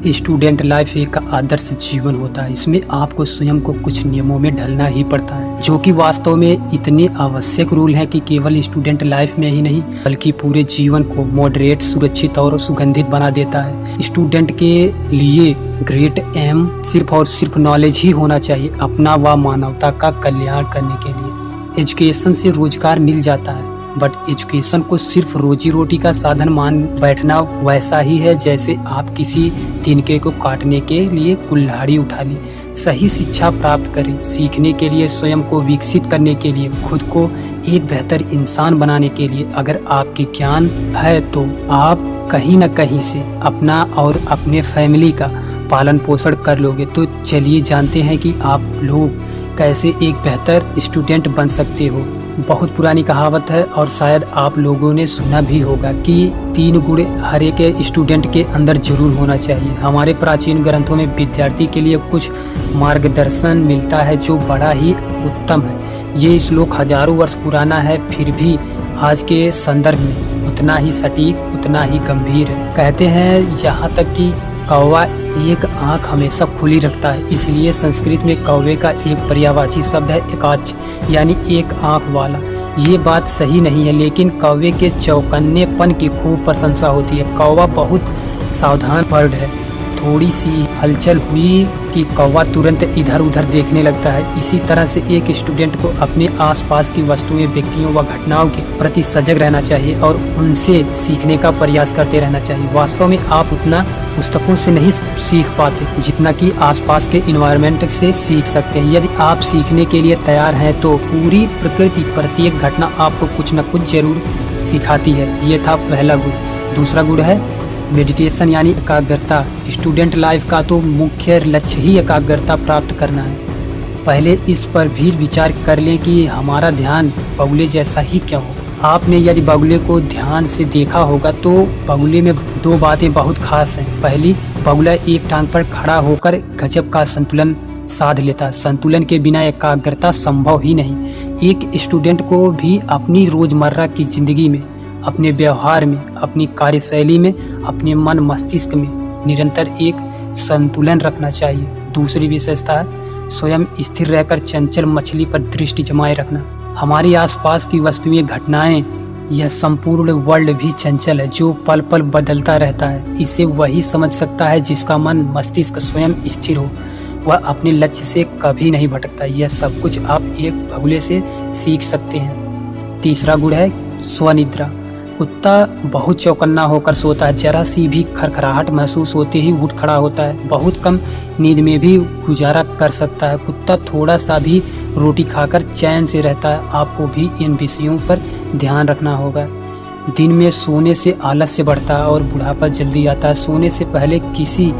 Student life एक आदर्श जीवन होता है। इसमें आपको स्वयं को कुछ नियमों में ढलना ही पड़ता है, जो कि वास्तव में इतने आवश्यक रूल हैं कि केवल स्टूडेंट लाइफ में ही नहीं बल्कि पूरे जीवन को मॉडरेट, सुरक्षित और सुगंधित बना देता है। स्टूडेंट के लिए ग्रेट एम सिर्फ और सिर्फ नॉलेज ही होना चाहिए, अपना व मानवता का कल्याण करने के लिए। एजुकेशन से रोजगार मिल जाता है, बट एजुकेशन को सिर्फ रोजी रोटी का साधन मान बैठना वैसा ही है जैसे आप किसी तिनके को काटने के लिए कुल्हाड़ी उठा ली। सही शिक्षा प्राप्त करें, सीखने के लिए, स्वयं को विकसित करने के लिए, खुद को एक बेहतर इंसान बनाने के लिए अगर आपके ज्ञान है तो आप कहीं न कहीं से अपना और अपने फैमिली का पालन पोषण कर लोगे। तो चलिए जानते हैं कि आप लोग कैसे एक बेहतर स्टूडेंट बन सकते हो। बहुत पुरानी कहावत है और शायद आप लोगों ने सुना भी होगा कि 3 गुण हर एक स्टूडेंट के अंदर जरूर होना चाहिए। हमारे प्राचीन ग्रंथों में विद्यार्थी के लिए कुछ मार्गदर्शन मिलता है जो बड़ा ही उत्तम है। ये श्लोक हजारों वर्ष पुराना है, फिर भी आज के संदर्भ में उतना ही सटीक, उतना ही गंभीर है। कहते हैं यहाँ तक कि कौवा एक आंख हमेशा खुली रखता है, इसलिए संस्कृत में कौवे का एक पर्यायवाची शब्द है एकाच, यानी एक आंख वाला। ये बात सही नहीं है, लेकिन कौवे के चौकन्नेपन की खूब प्रशंसा होती है। कौवा बहुत सावधान बर्ड है। थोड़ी सी हलचल हुई कि कौवा तुरंत इधर उधर देखने लगता है। इसी तरह से एक स्टूडेंट को अपने आसपास की वस्तुएं, व्यक्तियों व घटनाओं के प्रति सजग रहना चाहिए और उनसे सीखने का प्रयास करते रहना चाहिए। वास्तव में आप उतना पुस्तकों से नहीं सीख पाते जितना कि आसपास के इन्वायरमेंट से सीख सकते हैं। यदि आप सीखने के लिए तैयार हैं तो पूरी प्रकृति, प्रत्येक घटना आपको कुछ न कुछ जरूर सिखाती है। ये था पहला गुण। दूसरा गुण है मेडिटेशन यानी एकाग्रता। स्टूडेंट लाइफ का तो मुख्य लक्ष्य ही एकाग्रता प्राप्त करना है। पहले इस पर भी विचार कर लें कि हमारा ध्यान बगुले जैसा ही क्यों हो। आपने यदि बगुले को ध्यान से देखा होगा तो बगुले में 2 बातें बहुत खास हैं। पहली, बगुला एक टांग पर खड़ा होकर गजब का संतुलन साध लेता है। संतुलन के बिना एकाग्रता संभव ही नहीं। एक स्टूडेंट को भी अपनी रोजमर्रा की जिंदगी में, अपने व्यवहार में, अपनी कार्यशैली में, अपने मन मस्तिष्क में निरंतर एक संतुलन रखना चाहिए। दूसरी विशेषता है स्वयं स्थिर रहकर चंचल मछली पर दृष्टि जमाए रखना। हमारे आसपास की वस्तुएं, घटनाएं, यह संपूर्ण वर्ल्ड भी चंचल है जो पल पल बदलता रहता है। इसे वही समझ सकता है जिसका मन मस्तिष्क स्वयं स्थिर हो। वह अपने लक्ष्य से कभी नहीं भटकता। यह सब कुछ आप एक बगुले से सीख सकते हैं। तीसरा गुण है स्वनिद्रा। कुत्ता बहुत चौकन्ना होकर सोता है, जरा सी भी खरखराहट महसूस होते ही उठ खड़ा होता है। बहुत कम नींद में भी गुजारा कर सकता है। कुत्ता थोड़ा सा भी रोटी खाकर चैन से रहता है। आपको भी इन विषयों पर ध्यान रखना होगा। दिन में सोने से आलस्य बढ़ता है और बुढ़ापा जल्दी आता है। सोने से पहले किसी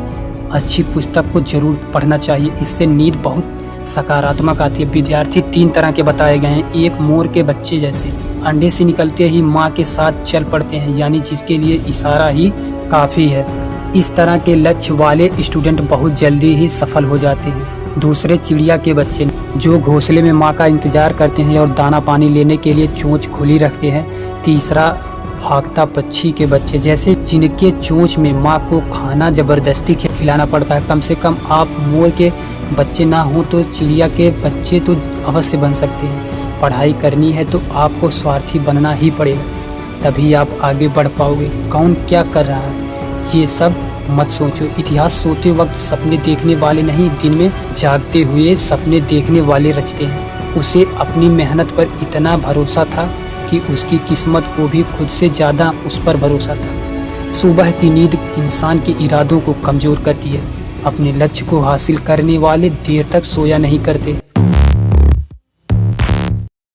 अच्छी पुस्तक को जरूर पढ़ना चाहिए, इससे नींद बहुत सकारात्मक आती है। विद्यार्थी 3 तरह के बताए गए हैं। एक, मोर के बच्चे जैसे, अंडे से निकलते ही माँ के साथ चल पड़ते हैं, यानी जिसके लिए इशारा ही काफ़ी है। इस तरह के लक्ष्य वाले स्टूडेंट बहुत जल्दी ही सफल हो जाते हैं। दूसरे, चिड़िया के बच्चे जो घोंसले में माँ का इंतजार करते हैं और दाना पानी लेने के लिए चोंच खुली रखते हैं। तीसरा, भागता पक्षी के बच्चे जैसे, जिनके चोंच में माँ को खाना जबरदस्ती खिलाना पड़ता है। कम से कम आप मोर के बच्चे ना हो तो चिड़िया के बच्चे तो अवश्य बन सकते हैं। पढ़ाई करनी है तो आपको स्वार्थी बनना ही पड़ेगा, तभी आप आगे बढ़ पाओगे। कौन क्या कर रहा है ये सब मत सोचो। इतिहास सोते वक्त सपने देखने वाले नहीं, दिन में जागते हुए सपने देखने वाले रचते हैं। उसे अपनी मेहनत पर इतना भरोसा था कि उसकी किस्मत को भी खुद से ज़्यादा उस पर भरोसा था। सुबह की नींद इंसान के इरादों को कमज़ोर करती है। अपने लक्ष्य को हासिल करने वाले देर तक सोया नहीं करते।